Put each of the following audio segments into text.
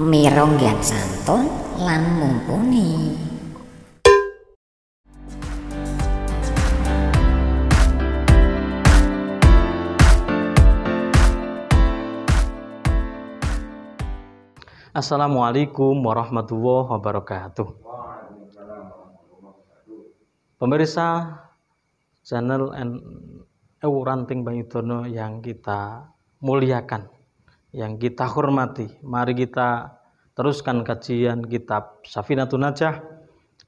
mironggan santun lan mumpuni. Assalamualaikum warahmatullahi wabarakatuh. Pemirsa channel Ranting Banyudono yang kita muliakan, yang kita hormati, mari kita teruskan kajian kitab Safinatun Najah.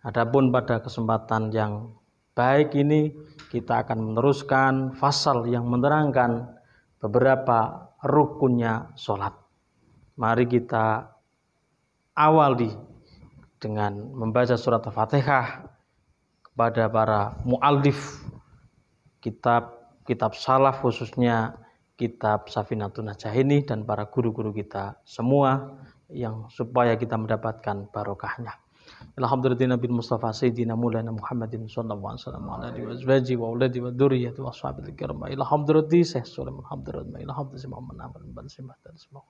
Adapun pada kesempatan yang baik ini kita akan meneruskan fasal yang menerangkan beberapa rukunnya sholat. Mari kita awali dengan membaca surat Al-Fatihah kepada para mu'allif kitab salaf, khususnya kitab Safinatun Najah ini, dan para guru-guru kita semua, yang supaya kita mendapatkan barokahnya. Alhamdulillah Nabi Mustafa Sayyidina Maulana Muhammadin sallallahu alaihi wasallam wa auladi wa dzurriyyati wa ashabil kiram. Alhamdulillah Syekh Sulaiman, alhamdulillah Muhammad bin Simah dan semua.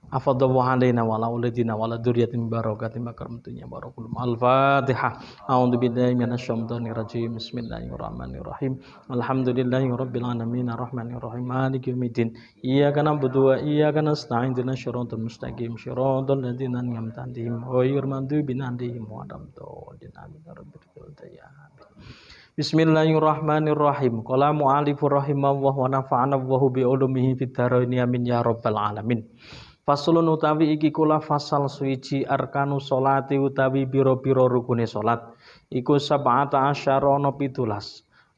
Afadallahu alaina wa ala auladina wa ala dzurriyyatin barakatin makarmatunya barakulum. Al-Fatihah. A'udzu billahi minasyaitonir rajim. Bismillahirrahmanirrahim. Alhamdulillahi rabbil alamin arrahmanir rahim maliki yaumiddin. Iyyaka na'budu wa iyyaka nasta'in ihdinas siratal mustaqim siratal ladzina an'amta 'alaihim ghairil maghdubi 'alaihim waladdallin. Bismillahirrahmanirrahim. Qala mu'allifur rahimahullah wa nafa'ana wa bi ulumihi fid dharain amin ya rabbal alamin. Faslun utawi iki kula fasal suci arkanu sholati utawi biro-biro rukune salat iku sab'ata asyara ana 17.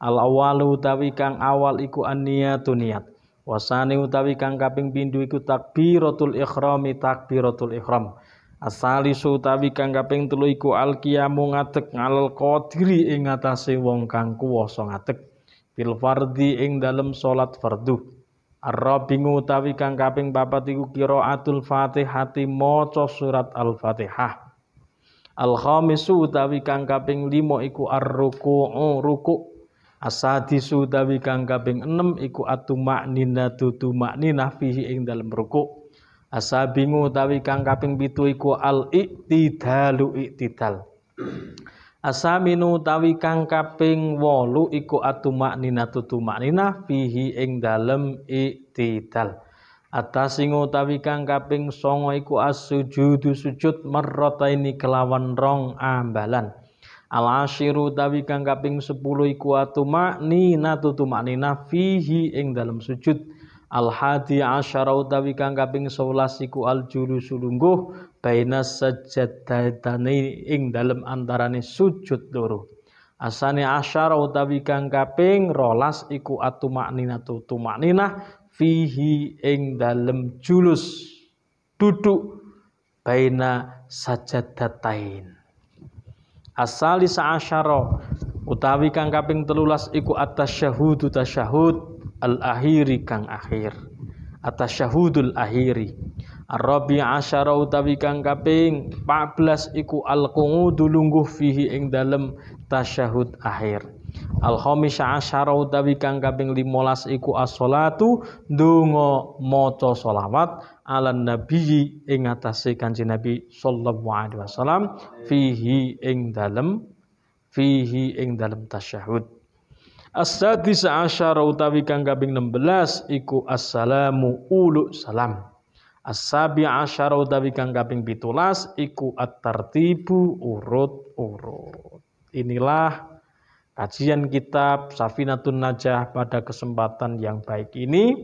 Al awalu utawi kang awal iku an-niyatu niat. Wasani utawi kang kaping pindho iku takbiratul ikhrami takbiratul ihram. Asalisu utawi kang kaping telu iku al qiyamu ngadeg ngalal qadiri ing atase wong kang kuwasa ngadeg fil fardhi ing dalem salat fardhu. Ar-rabingu utawi kang kaping papat iku qiraatul Fatihati maca surat Al-Fatihah. Al-khamisu utawi kang kaping 5 iku ar-ruku'u ruku'. As-sadisu utawi kang kaping 6 iku at-tuma'ninatu tuma'ninah fihi ing dalem ruku'. As-sabingu utawi kang kaping 7 iku al-i'tidalu i'tidal. Asaminu utawi kang kaping 8 iku at-tuma'ninatu tuma'ninah fihi ing dalem i'tidal. Atasingu utawi kang kaping 9 iku as-sujudu sujud marrataini kelawan rong ambalan. Al-asyiru utawi kang kaping 10 iku at-tuma'ninatu tuma'ninah fihi ing dalem sujud. Al-hadi asyara utawi kang kaping 11 iku al-julusu lungguh baina sajdatani ing dalem antarane sujud loro. Asani asyara utawi kang kaping 12 iku at-tuma'ninatu tuma'ninah fihi ing dalem julus duduk baina sajdatain. Asalisa asyara utawi kang kaping 13 iku at-tasyahhudu tasyahhud al-akhiri kang akhir. At-tasyahhudul akhiri. Ar-rabi' asyara utawi kang kaping 14 iku al-qu'udu lungguh fihi ing dalem tasyahud akhir. Al-khamis asyara utawi kang kaping 15 iku as-sholatu ndonga maca sholawat ala nabi ing atase Kanjeng Nabi sallallahu alaihi wasallam fihi ing dalem tasyahud. As-sadis asyara utawi kang kaping 16 iku assalamu ulu salam. As-sabi asyara utawi kang kaping 17 iku at-tartibu urut-urut. Inilah kajian kitab Safinatun Najah pada kesempatan yang baik ini.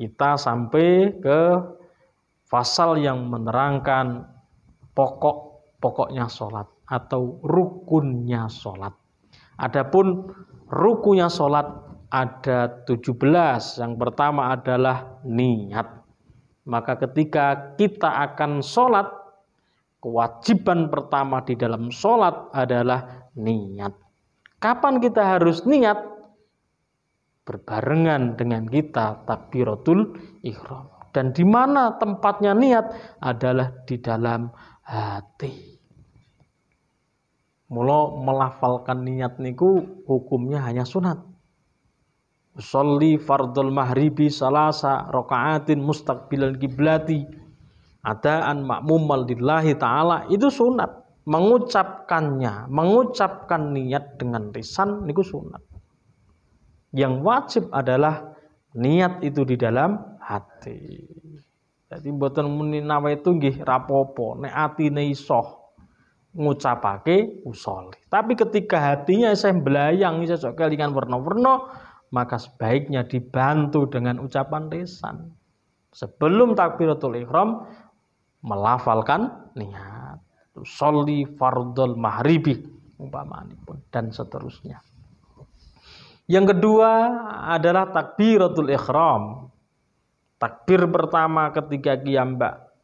Kita sampai ke fasal yang menerangkan pokoknya sholat atau rukunnya sholat. Adapun rukunya sholat ada 17. Yang pertama adalah niat. Maka ketika kita akan sholat, kewajiban pertama di dalam sholat adalah niat. Kapan kita harus niat? Berbarengan dengan kita takbiratul ihram. Dan di mana tempatnya niat? Adalah di dalam hati. Mula melafalkan niat niku hukumnya hanya sunat. Sholli fardul maghribi salasa rakaatin mustaqbilal kiblati. Adaan makmumal lillahi ta'ala itu sunat. Mengucapkan niat dengan lisan niku sunat. Yang wajib adalah niat itu di dalam hati. Jadi mboten muni nawaitu nggih rapopo, nek atine iso ngucapake usolli. Tapi ketika hatinya saya belayang, saya kelingan werna-werna, maka sebaiknya dibantu dengan ucapan lisan. Sebelum takbiratul ihram melafalkan niat. Sholli fardhul maghribi umpamanipun dan seterusnya. Yang kedua adalah takbiratul ihram. Takbir pertama ketika qiyambak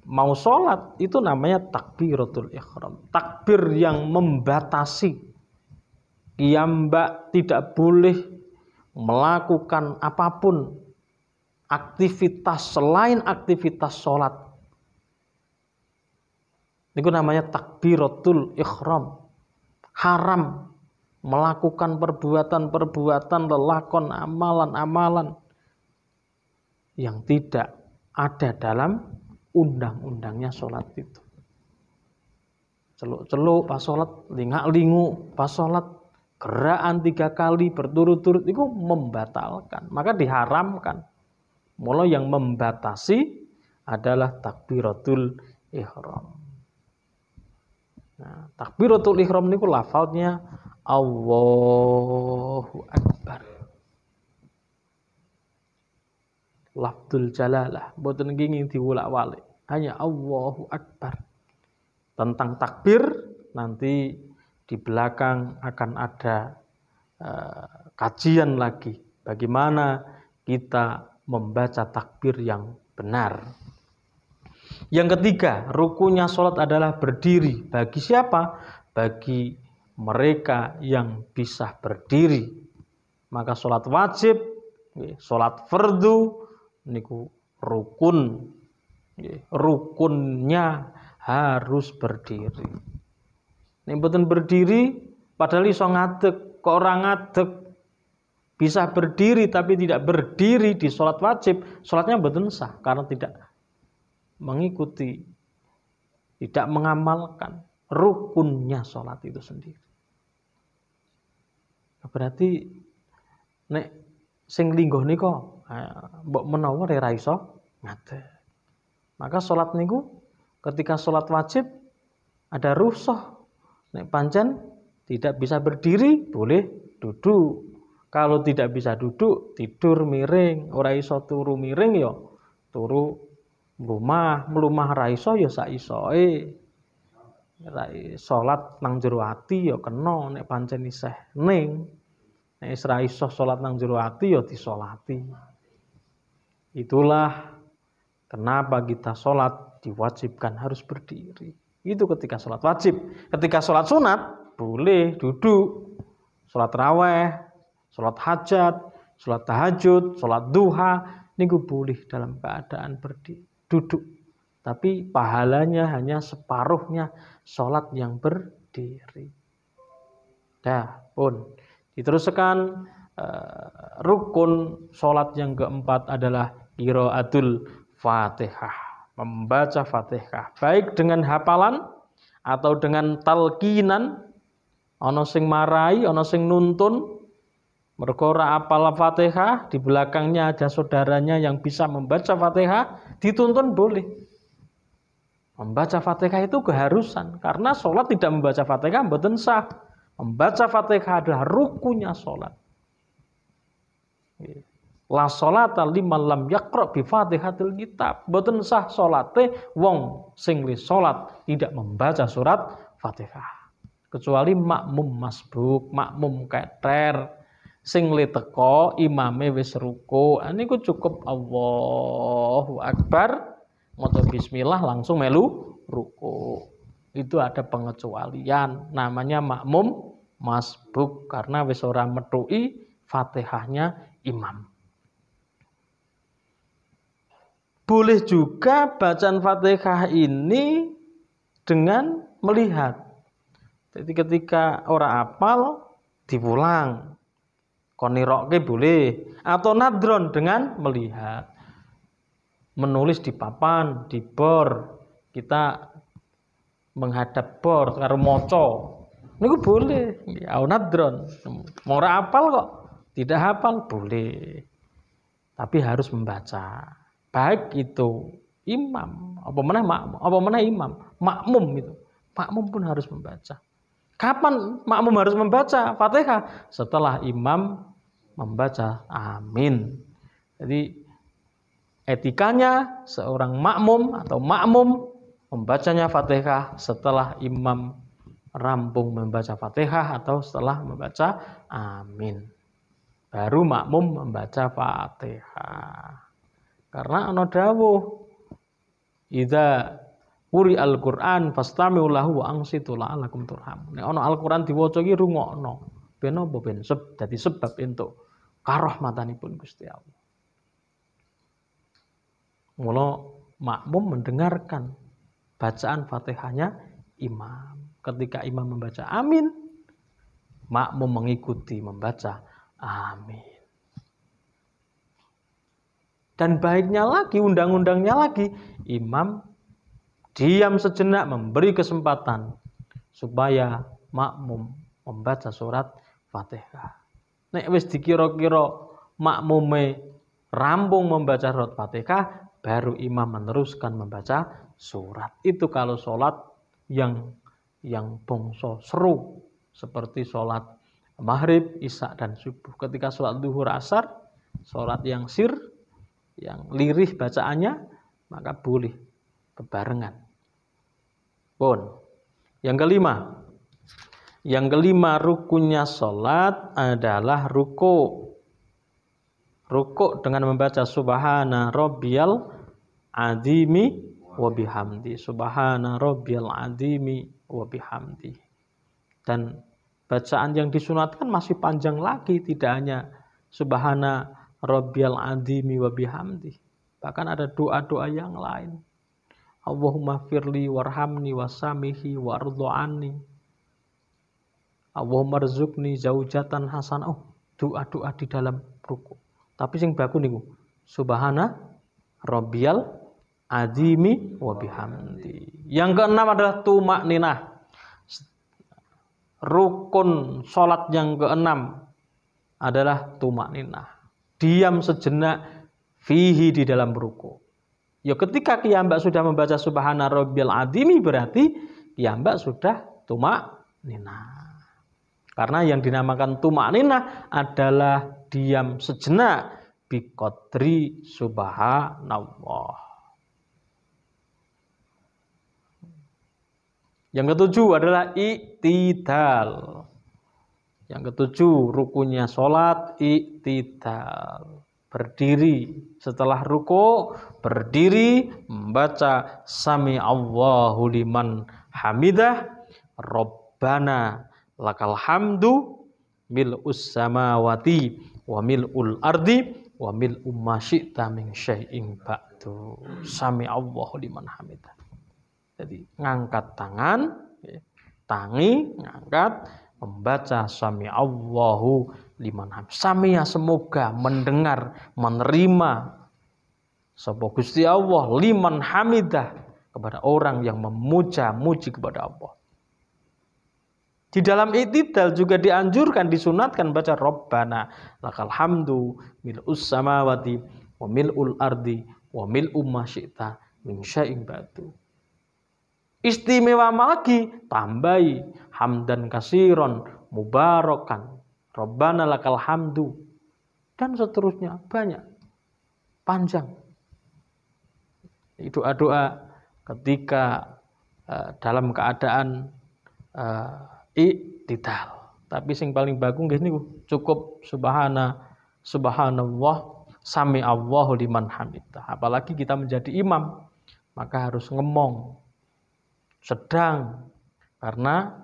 mau sholat itu namanya takbiratul ihram. Takbir yang membatasi qiyambak tidak boleh melakukan apapun aktivitas selain aktivitas sholat. Itu namanya takbiratul ihram. Haram melakukan perbuatan-perbuatan, lelakon, amalan-amalan yang tidak ada dalam undang-undangnya sholat itu. Celuk-celuk pas sholat, lingak-lingu pas sholat, gerakan 3 kali berturut-turut itu membatalkan. Maka diharamkan. Mulai yang membatasi adalah takbiratul ihram. Nah, takbiratul ihram niku lafalnya Allahu Akbar. Lafzul jalalah, mboten ngingin diwulak-walik. Hanya Allahu Akbar. Tentang takbir nanti di belakang akan ada kajian lagi bagaimana kita membaca takbir yang benar. Yang ketiga, rukunnya sholat adalah berdiri. Bagi siapa? Bagi mereka yang bisa berdiri. Maka sholat wajib, sholat fardu, niku rukun. Rukunnya harus berdiri. Nek mboten berdiri, padahal iso ngadeg, kok ora ngadeg. Bisa berdiri tapi tidak berdiri di sholat wajib, sholatnya mboten sah karena tidak mengikuti, tidak mengamalkan rukunnya sholat itu sendiri. Berarti nek sing lingguh nika mbok menawa ora iso ngadeg. Maka sholat niku ketika sholat wajib ada rukhsah. Nek pancen tidak bisa berdiri boleh duduk. Kalau tidak bisa duduk tidur miring, ora iso turu miring ya turu mlumah ra iso ya sak isoe. Salat nang jero ati ya kena nek pancen isih ning. Nek ra iso salat nang jero ati ya disolati. Itulah kenapa kita salat diwajibkan harus berdiri. Itu ketika salat wajib. Ketika salat sunat boleh duduk. Salat raweh, salat hajat, salat tahajud, salat duha niku boleh dalam keadaan berdiri. Duduk, tapi pahalanya hanya separuhnya sholat yang berdiri. Dah pun diteruskan rukun sholat yang keempat adalah qiraatul Fatihah, membaca Fatihah baik dengan hafalan atau dengan talqinan. Ana sing marai, ana sing nuntun. Mergo ora apal Fatihah, di belakangnya ada saudaranya yang bisa membaca Fatihah, dituntun boleh. Membaca Fatihah itu keharusan, karena sholat tidak membaca Fatihah mboten sah. Membaca Fatihah adalah rukunnya sholat. La sholata liman lam yaqra bi Fatihatil kitab. Mboten sah sholate wong sing li sholat tidak membaca surat Fatihah. Kecuali makmum masbuk, makmum keter. Sing li teko imame wis ruku, niku cukup Allahu Akbar, maca bismillah langsung melu ruku. Itu ada pengecualian, namanya makmum masbuk karena wis ora methuki Fatihahnya imam. Boleh juga bacaan Fatihah ini dengan melihat. Jadi ketika ora apal diulang. Koniroke boleh atau nadron dengan melihat. menulis di papan, di bor, kita menghadap bor karo maca. Niku boleh. Aunadron. Mau ora hafal kok. Tidak hafal boleh. Tapi harus membaca. Baik itu imam, apa mana imam, makmum itu. Makmum pun harus membaca. Kapan makmum harus membaca Fatihah? Setelah imam membaca amin. Jadi etikanya seorang makmum atau makmum membacanya Fatihah setelah imam rampung membaca Fatihah atau setelah membaca amin. Baru makmum membaca Fatihah. Karena ana dawuh idza quri al-Qur'an fastami'u lahu wa ansitu la'allakum turhamun. Nek ana Al-Qur'an diwaca iki rungokno. Ben apa ben dadi sebab entuk karahmatanipun Gusti Allah. Mula makmum mendengarkan bacaan Fatihahnya imam. Ketika imam membaca amin, makmum mengikuti membaca amin. Dan baiknya lagi, undang-undangnya lagi, imam diam sejenak memberi kesempatan supaya makmum membaca surat Fatihah. Nek wis dikira-kira makmume rampung membaca surat Fatihah, baru imam meneruskan membaca surat. Itu kalau sholat yang bangsa seru seperti sholat maghrib, isya dan subuh. Ketika sholat duhur, asar, sholat yang sir, yang lirih bacaannya, maka boleh bebarengan. Pun. Yang kelima rukunnya sholat adalah ruku. Ruku dengan membaca subhana rabbiyal azimi wa bihamdi. Subhana rabbiyal azimi wa bihamdi. Dan bacaan yang disunatkan masih panjang lagi, tidak hanya subhana rabbiyal azimi wa bihamdi. Bahkan ada doa-doa yang lain. Allahumma firli warhamni wasamihi wardu'ani. Allahumma rzuqni zaujatan hasanah. Oh, doa-doa di dalam ruku. Tapi sing baku niku subhana rabbiyal azimi wa bihamdi. Yang keenam adalah tumakninah. Rukun sholat yang keenam adalah tumakninah. Diam sejenak fihi di dalam ruku. Ya ketika kiyambak sudah membaca subhana rabbiyal azimi berarti kiyambak sudah tumakninah. Karena yang dinamakan tumakninah adalah diam sejenak biqadri subhanallah. Yang ketujuh adalah iktidal. Yang ketujuh rukunnya sholat iktidal. Berdiri setelah ruku, berdiri membaca sami Allahu liman hamidah, Rabbana lakal hamdu mil'us samawati wa mil'ul ardi wa mil'u ma syi'ta min syai'in ba'du. Sami Allahu liman hamidah. Jadi ngangkat tangan, tangi, ngangkat, membaca sami Allahu liman hamidah. Samiya semoga mendengar, menerima sapa Gusti Allah liman hamidah kepada orang yang memuja-muji kepada Allah. Di dalam iktidal juga dianjurkan, disunatkan baca Rabbana lakal hamdu mil'us samawati wa mil'ul ardi wa mil'u ma syi'ta min syai'in ba'du. Istimewa lagi, tambahi hamdan kasiron mubarakan Rabbana lakal hamdu dan seterusnya, banyak, panjang. Doa-doa ketika dalam keadaan iktidal. Tapi sing paling bagus nggih niku cukup subhanallah sami Allahu liman hamidah. Apalagi kita menjadi imam, maka harus ngemong sedang, karena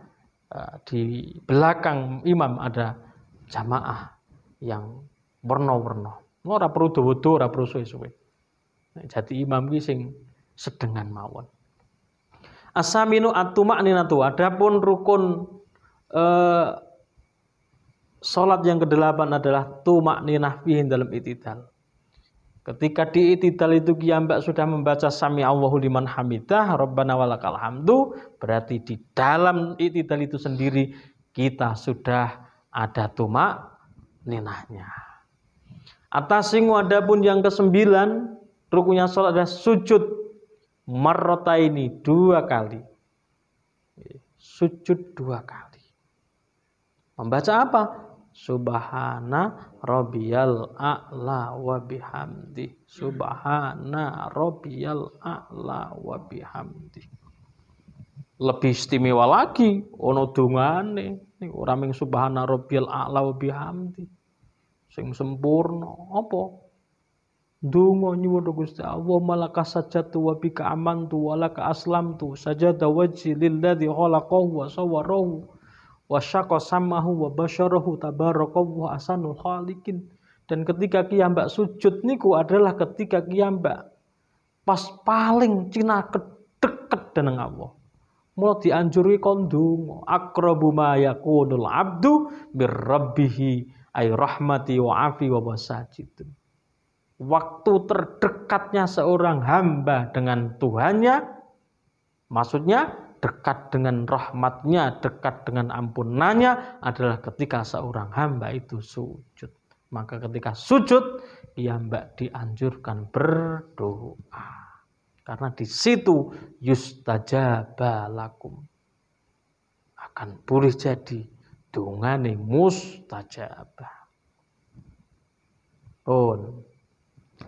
di belakang imam ada jamaah yang werna-werna. Ora perlu dawa-dawa, ora perlu suwe-suwe. Jadi imam ki sing sedengan mawon. Asaminu at-tumakninatu. Adapun rukun salat yang ke-8 adalah tumakninah fihi dalam iktidal. Ketika di i'tidal itu kiambak sudah membaca sami Allahu liman hamidah, Rabbana walakal hamdu, berarti di dalam i'tidal itu sendiri kita sudah ada tumak ninahnya. Atasingu adapun yang ke-9 rukunnya salat adalah sujud marrataini 2 kali. Sujud 2 kali. Membaca apa? Subhana rabbiyal a'la wa bihamdi. Subhana rabbiyal a'la wa bihamdi. Lebih istimewa lagi ono dungane niku ora mung subhana rabbiyal a'la wa bihamdi. Sing sempurna apa? Donga nyuwun Gusti Allah malaka sajatu wa bika amantu wa laka aslamtu sajada wajhi lilladzi khalaqahu wa sawwarahu wa syaqa samahu wa basyarahu tabarakallahu ahsanul khaliqin. Dan ketika kiambak sujud niku adalah ketika kiambak pas paling dekat dengan Allah. Mula dianjuri kon donga aqrabu ma yakunul abdu birrabbih ay rahmati wa afi wa wasajidun. Waktu terdekatnya seorang hamba dengan Tuhannya, maksudnya dekat dengan rahmatnya, dekat dengan ampunannya adalah ketika seorang hamba itu sujud. Maka ketika sujud, hamba dianjurkan berdoa. Karena di situ yustajaba lakum. Akan boleh jadi dongane mustajabah.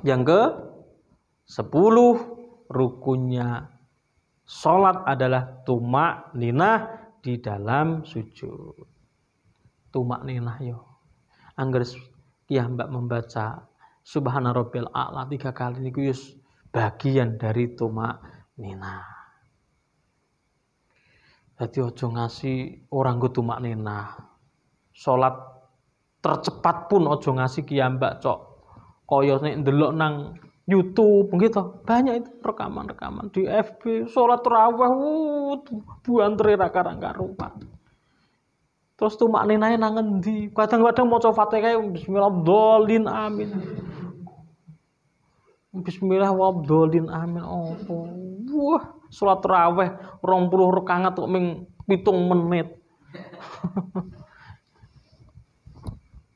Yang ke-10 rukunnya salat adalah tumak ninah di dalam sujud. Tumak ninah yo. Angger kiambak membaca subhana rabbil a'la 3 kali niku wis bagian dari tumak ninah. Dadi aja ngasih orang nggo tumak ninah. Salat tercepat pun aja ngasih kiambak cok kaya nek ndelok nang YouTube gitu. Banyak itu rekaman-rekaman di FB salat tarawih buantre ra karang-karuan. Terus tumak ninae nang endi? Kadang-kadang maca Fatihah bismillahirrahmanirrahim amin. Bismillahirrahmanirrahim amin opo? Wah, salat tarawih 20 rakaat kok ming 7 menit.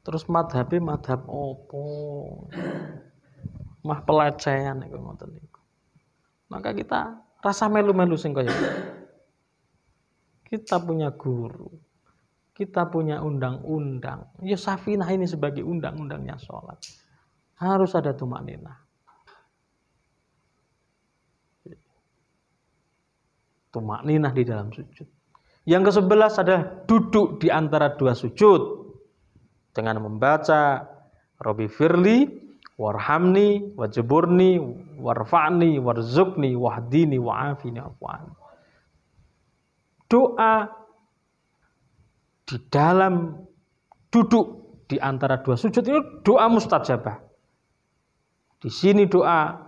Terus madhab opo? Mah pelecehan niku ngoten niku. Maka kita rasa melu-melu sing kaya. Kita punya guru. Kita punya undang-undang. Ya Safinah ini sebagai undang-undangnya sholat. Harus ada tumakninah. Tumakninah di dalam sujud. Yang ke-11 adalah duduk di antara 2 sujud. Dengan membaca Rabbi firli warhamni wajburni warfa'ni warzuqni wahdini wa'afini afwan. Doa di dalam duduk di antara 2 sujud ini doa mustajabah. Di sini doa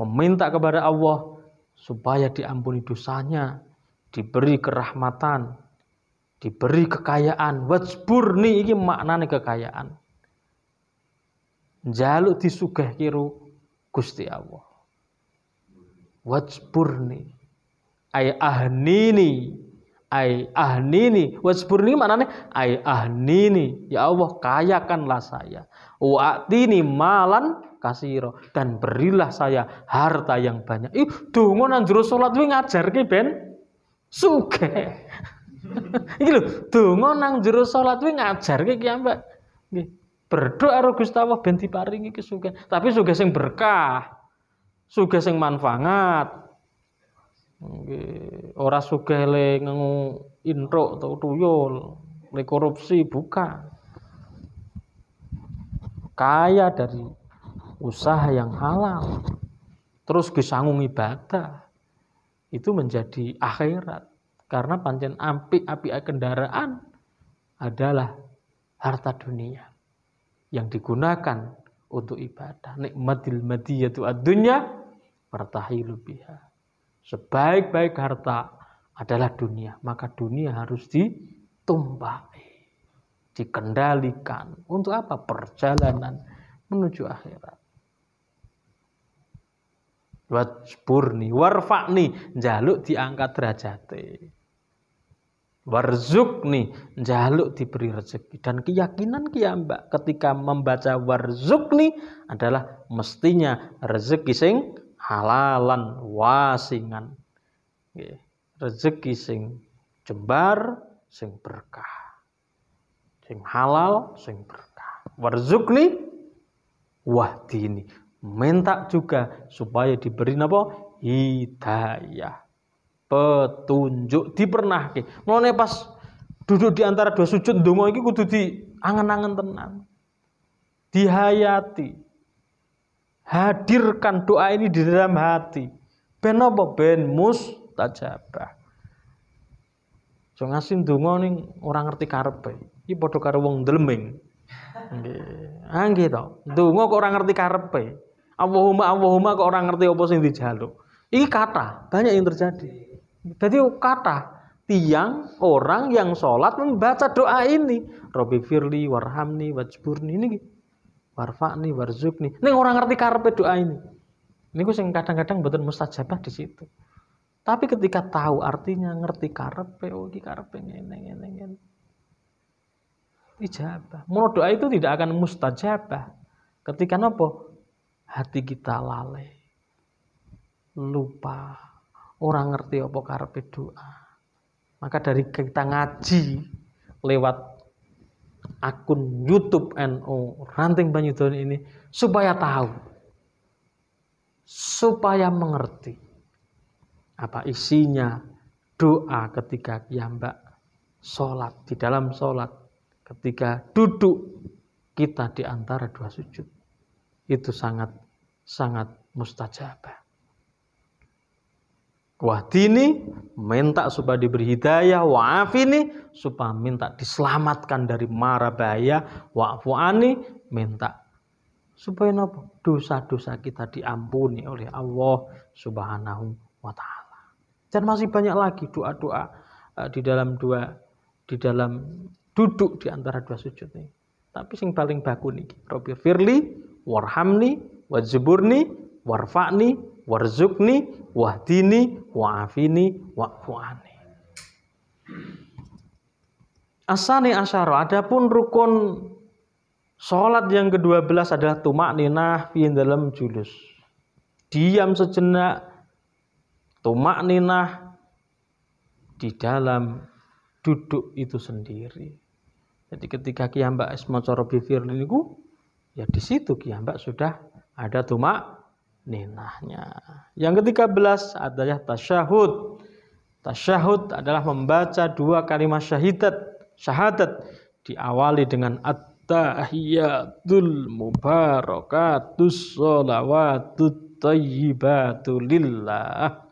meminta kepada Allah supaya diampuni dosanya, diberi kerahmatan, diberi kekayaan. Wajburni iki maknane kekayaan. Njaluk disugihke Gusti Allah. Wajburni ay ahnini wajburni maknane ay ahnini, ya Allah kayakanlah saya. Wa'tini malan kasiro, dan berilah saya harta yang banyak. Donga nang jero salat kuwi ngajarke ben sugih. Iki lho, donga nang jero salat kuwi ngajarke ki Mbak. Nggih. Berdoa karo Gusti Allah ben diparingi kesugihan, tapi sugih sing berkah, sugih sing manfaat. Nggih, ora sugih le ngengu intruk atau tuyul, le korupsi bukan. Kaya dari usaha yang halal. Terus gesanggung ibadah. Itu menjadi akhirat. Karena pancen apik-apik kendaraan adalah harta dunia yang digunakan untuk ibadah. Nikmatil madiyatu ad-dunya martahilu biha. Sebaik-baik harta adalah dunia, maka dunia harus ditumpahi, dikendalikan. Untuk apa? Perjalanan menuju akhirat. wajburni warfa'ni njaluk diangkat derajate. Warzukni njaluk diberi rezeki. Dan keyakinan kiambak ketika membaca warzukni adalah mestinya rezeki sing halalan wasingan. Nggih, rezeki sing jembar sing berkah. Sing halal sing berkah. Warzukni wahdini. Minta juga supaya diberi napa? Hidayah. Petunjuk dipernahke. Mulane pas duduk di antara dua sujud ndonga iki kudu diangen-angen tenan. Dihayati. Hadirkan doa ini di dalam hati. Ben apa? Ben mustajabah. So ngasih ndonga ning ora ngerti karepe. Iki padha karo wong ndleming. Nggih. Ah nggih to. Ndonga kok ora ngerti karepe. Allahumma kok ora ngerti apa sing dijaluk. Iki kata, banyak yang terjadi. Jadi kata tiang orang yang sholat membaca doa ini, Robbi firli warhamni wajburni ini, warfa'ni warzukni. Ini orang ngerti karepe doa ini. Ini gue kadang-kadang betul mustajabah di situ. Tapi ketika tahu artinya, ngerti karepe, oh iki karepe ngene. Ijabah. Menurut doa itu tidak akan mustajabah. Ketika nopo hati kita lalai, lupa. Orang ngerti apa karepe doa. Maka dari kita ngaji lewat akun YouTube NU Ranting Banyudon ini supaya tahu, supaya mengerti apa isinya doa ketika kiambak sholat, di dalam sholat, ketika duduk kita di antara dua sujud. Itu sangat mustajabah. Wahdini minta supaya diberi hidayah, wa'afini supaya minta diselamatkan dari mara bahaya, wa'fu'ani minta supaya dosa-dosa kita diampuni oleh Allah Subhanahu wa taala. Dan masih banyak lagi doa-doa di dalam duduk di antara dua sujud ini. Tapi yang paling baku niki, Robbi firli warhamni wajburni warfa'ni warzukni wahdini wa'afini wa'fu'ani. Asani asyara, adapun rukun salat yang ke-12 adalah tumakninah fi dalam julus. Diam sejenak, tumakninah di dalam duduk itu sendiri. Jadi ketika kiambak maca Robbi firli niku, ya di situ kiambak sudah ada tumakninahnya. Yang ke-13 adalah tasyahud. Tasyahud adalah membaca dua kalimat syahadat diawali dengan at-tahiyatul mubarakatus sholawatut thayyibatu lillah.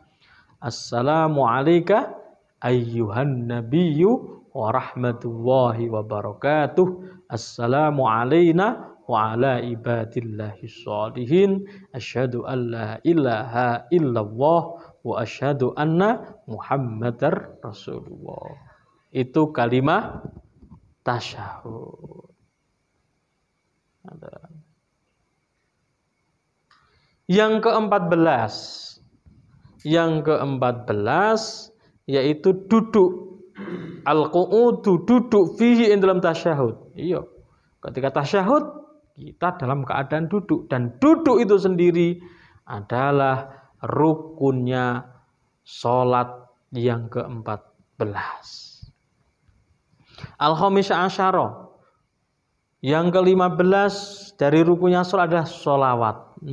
Assalamu alayka ayyuhan nabiyyu wa rahmatullahi wa barakatuh. Assalamu alayna wa ala ibadillahi sholihin. Asyhadu an la ilaha illallah wa asyhadu anna muhammadar rasulullah. Itu kalimat tasyahud. Yang ke-14 yaitu duduk. Al-qu'udu, duduk fihi dalam tasyahud. Iya. Ketika tasyahud kita dalam keadaan duduk, dan duduk itu sendiri adalah rukunnya salat yang ke-14. Al-khamisah asyara, yang ke-15 dari rukunnya salat adalah sholawat,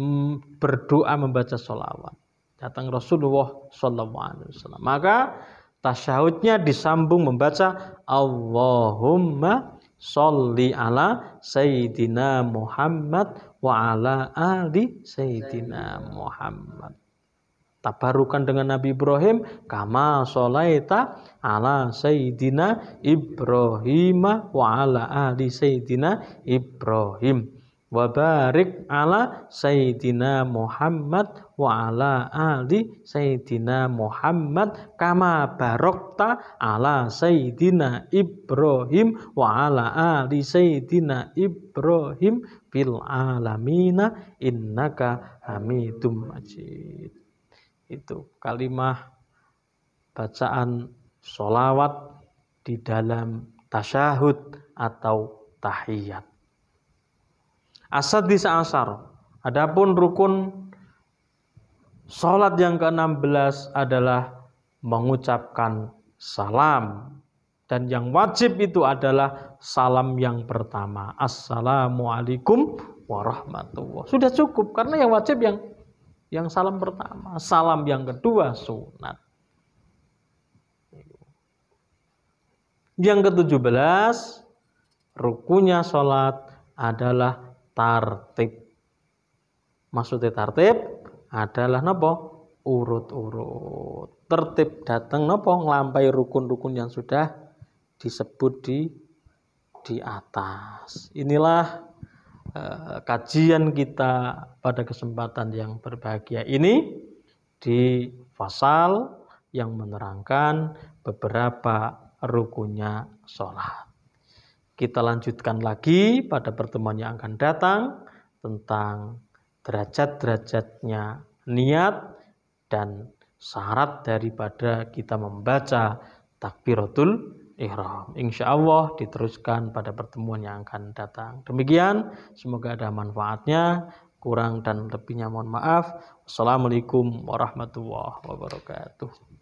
berdoa membaca sholawat. Datang Rasulullah SAW. Maka tasyahudnya disambung membaca Allahumma sholli ala Sayyidina Muhammad wa ala ali Sayyidina Muhammad. Tabarukan dengan Nabi Ibrahim, kama sholaita ala Sayyidina Ibrahim wa ala ali Sayyidina Ibrahim. Wa barik ala Sayyidina Muhammad wa ala ali Sayyidina Muhammad kama barokta ala Sayyidina Ibrahim wa ala ali Sayyidina Ibrahim fil alamina innaka hamidum majid. Itu kalimat bacaan sholawat di dalam tasyahud atau tahiyat. As-sadis asar. Adapun rukun sholat yang ke-16 adalah mengucapkan salam. Dan yang wajib itu adalah salam yang pertama. Assalamualaikum warahmatullahi. Sudah cukup karena yang wajib yang salam pertama. Salam yang kedua sunat. Yang ke-17 rukunnya sholat adalah tartib. Maksudnya tartib adalah nopo? Urut-urut. Tertib datang nopo? Nglampahi rukun-rukun yang sudah disebut di atas. Inilah kajian kita pada kesempatan yang berbahagia ini di fasal yang menerangkan beberapa rukunnya sholat. Kita lanjutkan lagi pada pertemuan yang akan datang tentang derajat-derajatnya niat dan syarat daripada kita membaca takbiratul ihram. Insya Allah diteruskan pada pertemuan yang akan datang. Demikian, semoga ada manfaatnya. Kurang dan lebihnya mohon maaf. Wassalamualaikum warahmatullahi wabarakatuh.